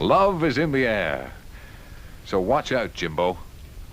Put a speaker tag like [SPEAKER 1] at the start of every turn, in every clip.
[SPEAKER 1] Love is in the air. So watch out, Jimbo.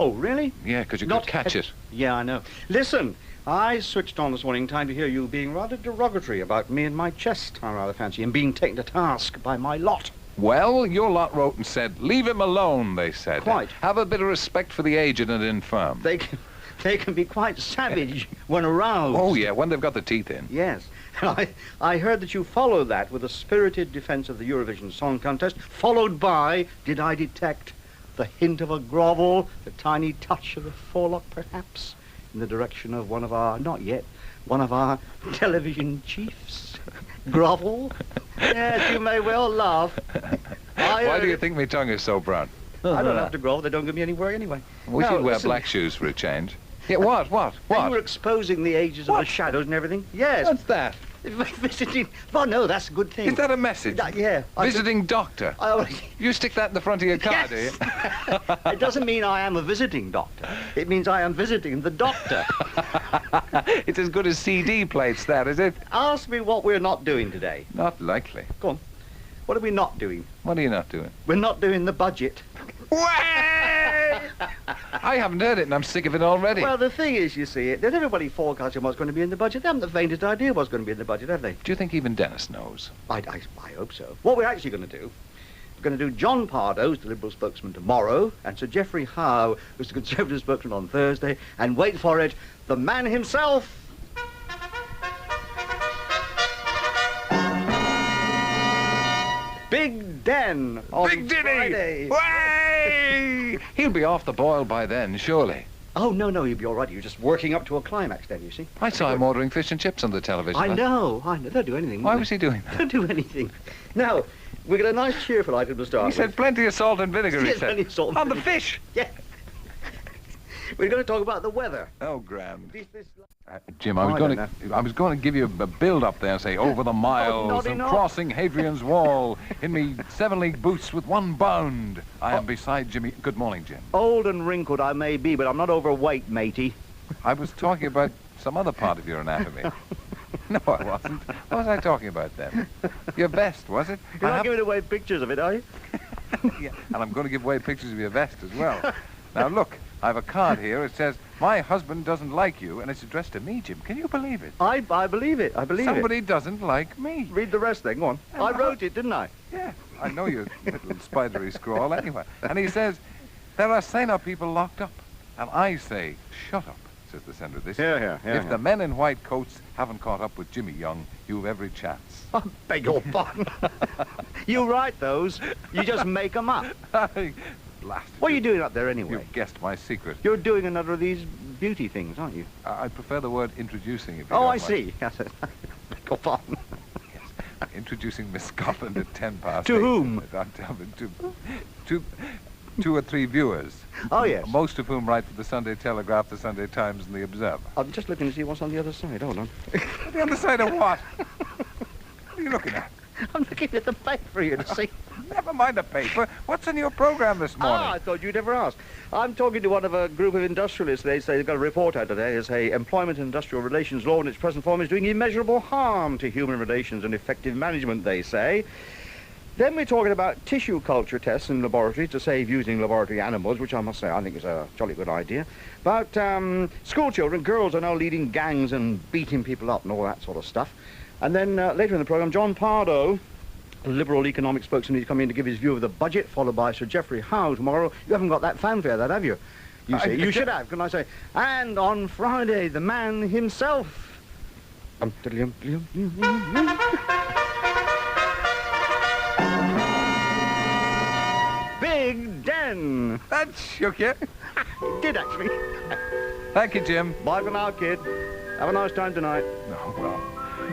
[SPEAKER 2] Oh, really?
[SPEAKER 1] Yeah, because you could catch it.
[SPEAKER 2] Yeah, I know. Listen, I switched on this morning in time to hear you being rather derogatory about me and my chest, I rather fancy, and being taken to task by my lot.
[SPEAKER 1] Well, your lot wrote and said, leave him alone, they said.
[SPEAKER 2] Quite.
[SPEAKER 1] Have a bit of respect for the aged and infirm.
[SPEAKER 2] They can be quite savage when aroused.
[SPEAKER 1] Oh, yeah, when they've got the teeth in.
[SPEAKER 2] Yes. I heard that you followed that with a spirited defense of the Eurovision Song Contest, followed by, did I detect, the hint of a grovel, the tiny touch of a forelock, perhaps, in the direction of one of our television chiefs. Grovel? Yes, you may well laugh.
[SPEAKER 1] Why do you think my tongue is so brown?
[SPEAKER 2] I don't have to grovel. They don't give me any work anyway.
[SPEAKER 1] We should wear black shoes for a change. Yeah, what?
[SPEAKER 2] You were exposing the ages of the shadows and everything. Yes.
[SPEAKER 1] What's that?
[SPEAKER 2] Visiting. Oh, no, that's a good thing.
[SPEAKER 1] Is that a message?
[SPEAKER 2] Yeah.
[SPEAKER 1] Visiting doctor. You stick that in the front of your car, do you?
[SPEAKER 2] It doesn't mean I am a visiting doctor. It means I am visiting the doctor.
[SPEAKER 1] It's as good as CD plates, that, is it?
[SPEAKER 2] Ask me what we're not doing today.
[SPEAKER 1] Not likely.
[SPEAKER 2] Go on. What are we not doing?
[SPEAKER 1] What are you not doing?
[SPEAKER 2] We're not doing the budget.
[SPEAKER 1] I haven't heard it, and I'm sick of it already.
[SPEAKER 2] Well, the thing is, you see, there's everybody forecasting what's going to be in the budget. They haven't the faintest idea what's going to be in the budget, have they?
[SPEAKER 1] Do you think even Dennis knows?
[SPEAKER 2] I hope so. What we're actually going to do, we're going to do John Pardo, who's the Liberal spokesman, tomorrow, and Sir Geoffrey Howe, who's the Conservative spokesman, on Thursday, and wait for it, the man himself. Big Den on
[SPEAKER 1] Big Diddy!
[SPEAKER 2] Friday.
[SPEAKER 1] Way! He'll be off the boil by then, surely.
[SPEAKER 2] Oh, no, he'll be all right. You're just working up to a climax then, you see.
[SPEAKER 1] I saw him ordering fish and chips on the television.
[SPEAKER 2] I know. Don't do anything.
[SPEAKER 1] Why was he doing that?
[SPEAKER 2] Don't do anything. Now, we got a nice cheerful item to start
[SPEAKER 1] He said plenty of salt and vinegar, he
[SPEAKER 2] Yes,
[SPEAKER 1] said.
[SPEAKER 2] plenty of salt and
[SPEAKER 1] On the
[SPEAKER 2] vinegar.
[SPEAKER 1] fish!
[SPEAKER 2] Yeah. We're going to talk about the weather.
[SPEAKER 1] Oh, grand.
[SPEAKER 2] This-
[SPEAKER 1] Jim, I was going to give you a build-up there and say, over the miles
[SPEAKER 2] not
[SPEAKER 1] and
[SPEAKER 2] enough.
[SPEAKER 1] crossing Hadrian's Wall in me 7-league boots with one bound. I am beside Jimmy. Good morning, Jim.
[SPEAKER 2] Old and wrinkled I may be, but I'm not overweight, matey.
[SPEAKER 1] I was talking about some other part of your anatomy. No, I wasn't. What was I talking about then? Your vest, was it?
[SPEAKER 2] You're not giving away pictures of it, are you?
[SPEAKER 1] Yeah, and I'm going to give away pictures of your vest as well. Now, look, I have a card here. It says, my husband doesn't like you, and it's addressed to me, Jim. Can you believe it?
[SPEAKER 2] I believe it. I believe
[SPEAKER 1] Somebody doesn't like me.
[SPEAKER 2] it. Read the rest then. Go on. I wrote it, didn't I?
[SPEAKER 1] Yeah, I know your little spidery scrawl anyway. And he says, there are sailor people locked up. And I say, shut up, says the sender of this.
[SPEAKER 2] Yeah.
[SPEAKER 1] If the men in white coats haven't caught up with Jimmy Young, you've every chance.
[SPEAKER 2] I beg your pardon. You write those. You just make them up.
[SPEAKER 1] Blasted.
[SPEAKER 2] What are you doing up there anyway?
[SPEAKER 1] You've guessed my secret.
[SPEAKER 2] You're doing another of these beauty things, aren't you?
[SPEAKER 1] I prefer the word introducing, if you
[SPEAKER 2] Oh,
[SPEAKER 1] don't
[SPEAKER 2] I
[SPEAKER 1] mind.
[SPEAKER 2] see. Yes. Beg your pardon.
[SPEAKER 1] Yes. Introducing Miss Scotland at 10 past.
[SPEAKER 2] To
[SPEAKER 1] 8.
[SPEAKER 2] whom?
[SPEAKER 1] To 2 or 3 viewers.
[SPEAKER 2] Oh, yes.
[SPEAKER 1] Most of whom write for the Sunday Telegraph, the Sunday Times, and the Observer.
[SPEAKER 2] I'm just looking to see what's on the other side. Hold on.
[SPEAKER 1] On the other side of what? What are you looking at?
[SPEAKER 2] I'm looking at the paper here to see.
[SPEAKER 1] Never mind the paper. What's in your program this morning?
[SPEAKER 2] I thought you'd never ask. I'm talking to one of a group of industrialists. They say they've got a report out today. They say employment and industrial relations law in its present form is doing immeasurable harm to human relations and effective management, they say. Then we're talking about tissue culture tests in laboratories to save using laboratory animals, which I must say I think is a jolly good idea. About school children, girls are now leading gangs and beating people up and all that sort of stuff. And then later in the programme, John Pardo, a Liberal economic spokesman, he's coming in to give his view of the budget, followed by Sir Geoffrey Howe tomorrow. You haven't got that fanfare, that, have you? You say, you should have, can I say? And on Friday, the man himself. Big Den.
[SPEAKER 1] That shook you.
[SPEAKER 2] It did, actually.
[SPEAKER 1] Thank you, Jim.
[SPEAKER 2] Bye for now, kid. Have a nice time tonight.
[SPEAKER 1] Oh, well,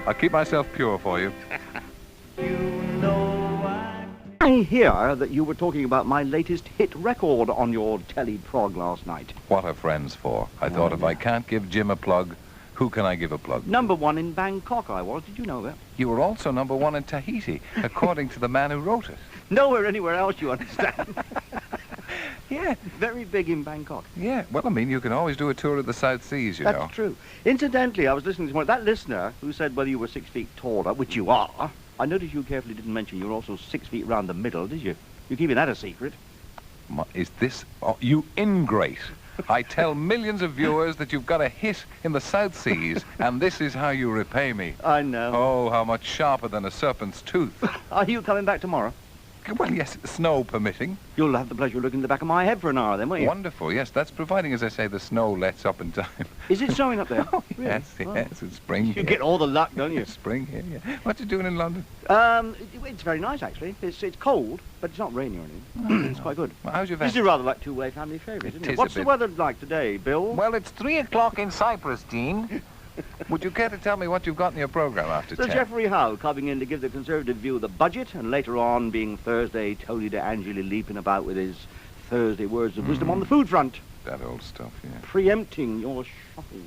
[SPEAKER 1] I'll keep myself pure for you.
[SPEAKER 2] I hear that you were talking about my latest hit record on your teleprog last night.
[SPEAKER 1] What are friends for? I thought if I can't give Jim a plug, who can I give a plug?
[SPEAKER 2] #1 in Bangkok I was. Did you know that?
[SPEAKER 1] You were also #1 in Tahiti, according to the man who wrote it.
[SPEAKER 2] Nowhere anywhere else, you understand.
[SPEAKER 1] Yeah.
[SPEAKER 2] Very big in Bangkok.
[SPEAKER 1] Yeah, well, I mean, you can always do a tour of the South Seas, you know.
[SPEAKER 2] That's true. Incidentally, I was listening to one, that listener who said whether you were 6 feet taller, which you are. I noticed you carefully didn't mention you were also 6 feet round the middle, did you? You're keeping that a secret.
[SPEAKER 1] Is this... Oh, you ingrate. I tell millions of viewers that you've got a hit in the South Seas, and this is how you repay me.
[SPEAKER 2] I know.
[SPEAKER 1] Oh, how much sharper than a serpent's tooth.
[SPEAKER 2] Are you coming back tomorrow?
[SPEAKER 1] Well, yes, snow permitting.
[SPEAKER 2] You'll have the pleasure of looking in the back of my head for an hour then, won't you?
[SPEAKER 1] Wonderful, yes. That's providing, as I say, the snow lets up in time.
[SPEAKER 2] Is it snowing up there?
[SPEAKER 1] Oh,
[SPEAKER 2] Really?
[SPEAKER 1] yes,
[SPEAKER 2] Oh.
[SPEAKER 1] yes, it's spring
[SPEAKER 2] You
[SPEAKER 1] here.
[SPEAKER 2] get all the luck, don't you?
[SPEAKER 1] Spring here, yeah. What you doing in London?
[SPEAKER 2] It's very nice, actually. It's cold, but it's not rainy or anything. It's quite good.
[SPEAKER 1] Well, how's your
[SPEAKER 2] This
[SPEAKER 1] vest?
[SPEAKER 2] is rather like two-way family favourite, isn't
[SPEAKER 1] It
[SPEAKER 2] it?
[SPEAKER 1] is
[SPEAKER 2] What's
[SPEAKER 1] a
[SPEAKER 2] the
[SPEAKER 1] bit.
[SPEAKER 2] weather like today, Bill?
[SPEAKER 1] Well, it's 3 o'clock in Cyprus, Dean. Would you care to tell me what you've got in your programme after
[SPEAKER 2] Sir
[SPEAKER 1] 10?
[SPEAKER 2] Geoffrey Howe coming in to give the Conservative view of the budget, and later on, being Thursday, Tony DeAngeli leaping about with his Thursday words of wisdom on the food front,
[SPEAKER 1] That old stuff, yeah.
[SPEAKER 2] preempting your shopping.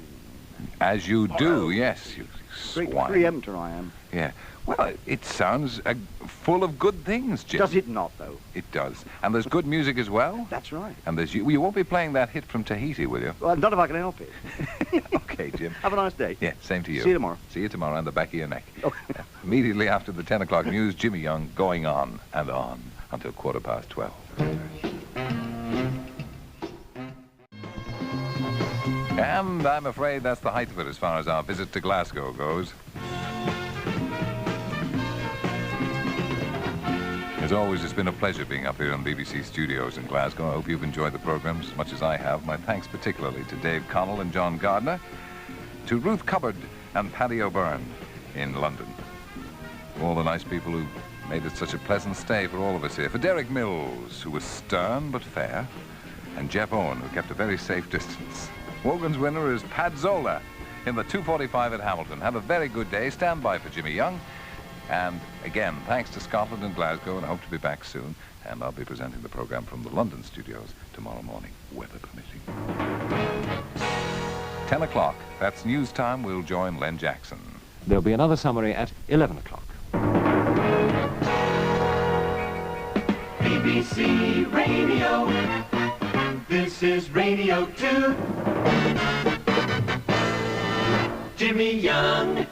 [SPEAKER 1] As you do, yes, you
[SPEAKER 2] Great
[SPEAKER 1] swine.
[SPEAKER 2] preempter I am.
[SPEAKER 1] Yeah. Well, it sounds full of good things, Jim.
[SPEAKER 2] Does it not, though?
[SPEAKER 1] It does. And there's good music as well.
[SPEAKER 2] That's right.
[SPEAKER 1] And there's you. You won't be playing that hit from Tahiti, will you?
[SPEAKER 2] Well, not if I can help it.
[SPEAKER 1] Okay, Jim.
[SPEAKER 2] Have a nice day.
[SPEAKER 1] Yeah, same to you.
[SPEAKER 2] See you tomorrow.
[SPEAKER 1] See you tomorrow on the back of your neck.
[SPEAKER 2] Oh.
[SPEAKER 1] Immediately after the 10 o'clock news, Jimmy Young going on and on until 12:15. And I'm afraid that's the height of it as far as our visit to Glasgow goes. As always, it's been a pleasure being up here in BBC Studios in Glasgow. I hope you've enjoyed the programme as much as I have. My thanks particularly to Dave Connell and John Gardner, to Ruth Cubbard and Paddy O'Byrne in London, all the nice people who made it such a pleasant stay for all of us here, for Derek Mills, who was stern but fair, and Jeff Owen, who kept a very safe distance. Wogan's winner is Padzola in the 2:45 at Hamilton. Have a very good day. Stand by for Jimmy Young. And again, thanks to Scotland and Glasgow, and I hope to be back soon. And I'll be presenting the programme from the London studios tomorrow morning, weather permitting. 10 o'clock, that's news time. We'll join Len Jackson.
[SPEAKER 3] There'll be another summary at 11 o'clock.
[SPEAKER 4] BBC Radio. This is Radio 2. Jimmy Young.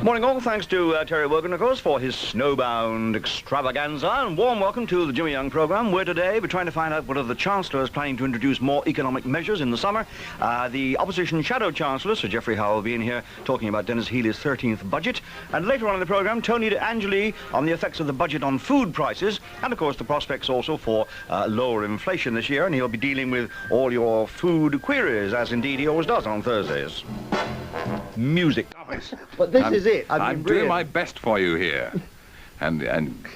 [SPEAKER 2] Morning all, thanks to Terry Wogan, of course, for his snowbound extravaganza, and warm welcome to the Jimmy Young programme, where today we're trying to find out whether the Chancellor is planning to introduce more economic measures in the summer. The Opposition Shadow Chancellor, Sir Geoffrey Howe, will be in here talking about Dennis Healy's 13th budget, and later on in the programme, Tony DeAngeli on the effects of the budget on food prices, and of course the prospects also for lower inflation this year, and he'll be dealing with all your food queries, as indeed he always does on Thursdays. Music. But this is it.
[SPEAKER 1] I'm doing my best for you here. And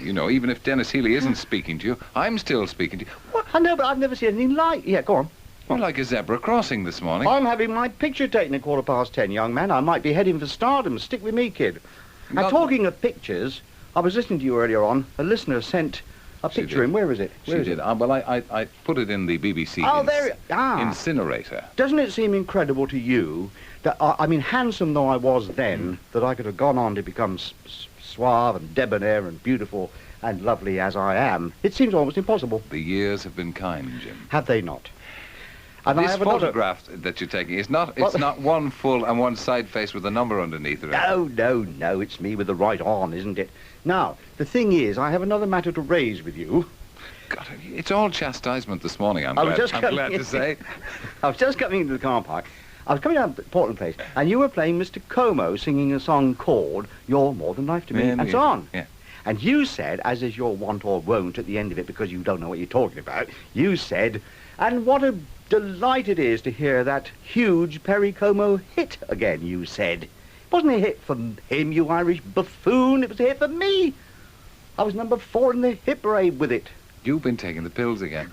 [SPEAKER 1] you know, even if Dennis Healy isn't speaking to you, I'm still speaking to you.
[SPEAKER 2] What? I know, but I've never seen anything like... Yeah, go on.
[SPEAKER 1] You're like a zebra crossing this morning.
[SPEAKER 2] I'm having my picture taken at 10:15, young man. I might be heading for stardom. Stick with me, kid. And
[SPEAKER 1] Not-
[SPEAKER 2] talking of pictures, I was listening to you earlier on. A listener sent a
[SPEAKER 1] She
[SPEAKER 2] picture
[SPEAKER 1] did.
[SPEAKER 2] in. Where is it?
[SPEAKER 1] She
[SPEAKER 2] Where is
[SPEAKER 1] did.
[SPEAKER 2] it?
[SPEAKER 1] Well, I put it in the BBC
[SPEAKER 2] Oh, there...
[SPEAKER 1] incinerator.
[SPEAKER 2] Doesn't it seem incredible to you that, I mean, handsome though I was then, that I could have gone on to become suave and debonair and beautiful and lovely as I am? It seems almost impossible.
[SPEAKER 1] The years have been kind, Jim.
[SPEAKER 2] Have they not? And I
[SPEAKER 1] This
[SPEAKER 2] have another...
[SPEAKER 1] photograph that you're taking is not, it's not one full and one side face with a number underneath it.
[SPEAKER 2] No, it's me with the right on, isn't it? Now, the thing is, I have another matter to raise with you.
[SPEAKER 1] God, it's all chastisement this morning, I'm
[SPEAKER 2] I was
[SPEAKER 1] glad,
[SPEAKER 2] just
[SPEAKER 1] I'm
[SPEAKER 2] coming-
[SPEAKER 1] glad to say.
[SPEAKER 2] I was just coming into the car park. I was coming down to Portland Place, and you were playing Mr. Como singing a song called You're More Than Life to Me, and so on.
[SPEAKER 1] Yeah.
[SPEAKER 2] And you said, as is your wont or won't at the end of it, because you don't know what you're talking about, you said, and what a delight it is to hear that huge Perry Como hit again, you said. It wasn't a hit for him, you Irish buffoon, it was a hit for me. I was number 4 in the hit parade with it.
[SPEAKER 1] You've been taking the pills again.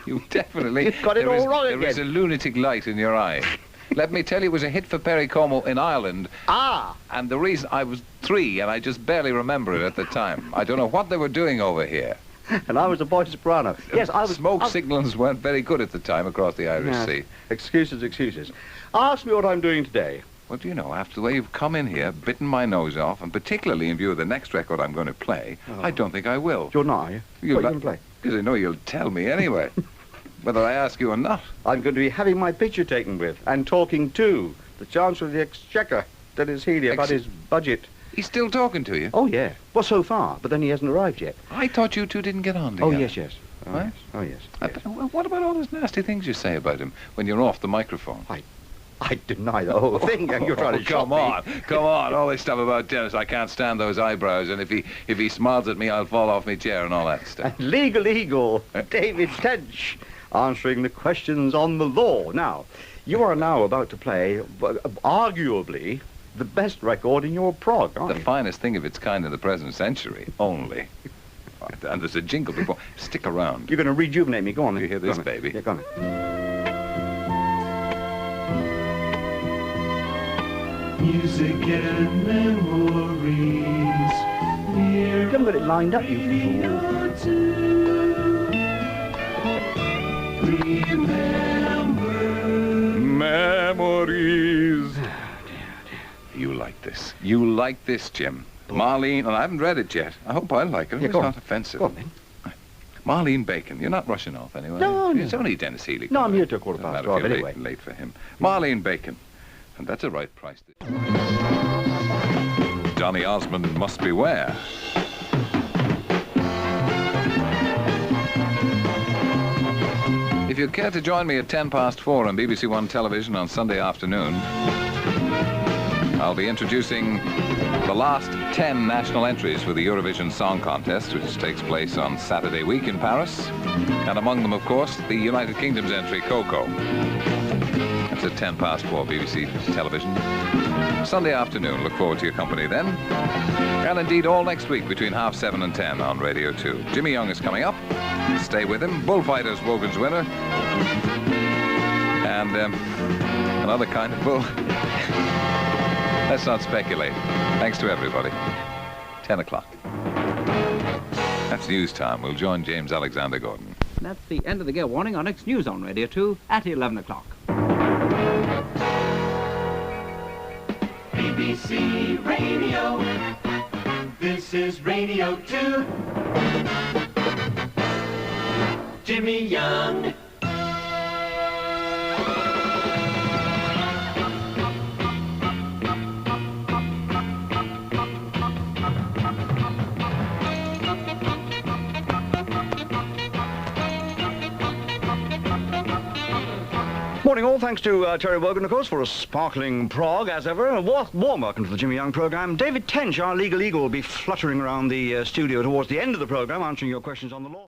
[SPEAKER 1] You definitely...
[SPEAKER 2] You've got it
[SPEAKER 1] there
[SPEAKER 2] all
[SPEAKER 1] is-
[SPEAKER 2] wrong
[SPEAKER 1] There is a
[SPEAKER 2] again.
[SPEAKER 1] lunatic light in your eye. Let me tell you, it was a hit for Perry Como in Ireland.
[SPEAKER 2] Ah!
[SPEAKER 1] And the reason I was 3, and I just barely remember it at the time. I don't know what they were doing over here.
[SPEAKER 2] And I was a boy soprano. Yes, I was...
[SPEAKER 1] Smoke signals weren't very good at the time across the Irish
[SPEAKER 2] Yeah.
[SPEAKER 1] Sea.
[SPEAKER 2] Excuses. Ask me what I'm doing today.
[SPEAKER 1] Well, do you know, after the way you've come in here, bitten my nose off, and particularly in view of the next record I'm going to play, I don't think I will.
[SPEAKER 2] You're not, are you? What are you going to play?
[SPEAKER 1] Because I know you'll tell me anyway, whether I ask you or not.
[SPEAKER 2] I'm going to be having my picture taken with and talking to the Chancellor of the Exchequer, Dennis Healy, about his budget.
[SPEAKER 1] He's still talking to you?
[SPEAKER 2] Oh, yeah. Well, so far, but then he hasn't arrived yet.
[SPEAKER 1] I thought you two didn't get on together.
[SPEAKER 2] Oh, yes, yes. Oh,
[SPEAKER 1] What?
[SPEAKER 2] yes. Oh, yes. Yes.
[SPEAKER 1] What about all those nasty things you say about him when you're off the microphone?
[SPEAKER 2] I deny the whole thing, and you're trying to shock
[SPEAKER 1] come on. All this stuff about Dennis, I can't stand those eyebrows, and if he smiles at me, I'll fall off my chair and all that stuff.
[SPEAKER 2] And Legal Eagle, David Tench, answering the questions on the law. Now, you are now about to play, arguably, the best record in your prog, aren't
[SPEAKER 1] The
[SPEAKER 2] you?
[SPEAKER 1] finest thing of its kind in the present century, only. And there's a jingle before. Stick around.
[SPEAKER 2] You're going to rejuvenate me. Go on.
[SPEAKER 1] You hear this, baby?
[SPEAKER 2] Yeah, go on.
[SPEAKER 4] Music and memories.
[SPEAKER 2] You haven't got it lined up, you fool.
[SPEAKER 1] Memories. You like this. You like this, Jim. Marlene, and I haven't read it yet. I hope I like it.
[SPEAKER 2] Yeah,
[SPEAKER 1] It's
[SPEAKER 2] go on.
[SPEAKER 1] not offensive.
[SPEAKER 2] Go on, then.
[SPEAKER 1] Marlene Bacon. You're not rushing off anyway.
[SPEAKER 2] No, no.
[SPEAKER 1] It's only Dennis Healy.
[SPEAKER 2] No, I'm
[SPEAKER 1] coming.
[SPEAKER 2] here till
[SPEAKER 1] Doesn't
[SPEAKER 2] 12:15
[SPEAKER 1] matter if you're
[SPEAKER 2] anyway.
[SPEAKER 1] late for him. Marlene Bacon. And that's a right price. Donny Osmond must beware. If you'd care to join me at 4:10 on BBC One television on Sunday afternoon, I'll be introducing the last 10 national entries for the Eurovision Song Contest, which takes place on Saturday week in Paris. And among them, of course, the United Kingdom's entry, Coco. That's at 4:10 BBC television. Sunday afternoon. Look forward to your company then. And indeed all next week between 7:30 and 10 on Radio 2. Jimmy Young is coming up. Stay with him. Bullfighters, Wogan's winner. And another kind of bull. Let's not speculate. Thanks to everybody. 10 o'clock. That's news time. We'll join James Alexander Gordon.
[SPEAKER 5] That's the end of the gear warning. Our next news on Radio 2 at 11 o'clock.
[SPEAKER 4] BBC Radio. This is Radio 2. Jimmy Young.
[SPEAKER 2] Morning all, thanks to Terry Wogan, of course, for a sparkling prog, as ever. A warm welcome to the Jimmy Young programme. David Tench, our Legal Eagle, will be fluttering around the studio towards the end of the programme, answering your questions on the law.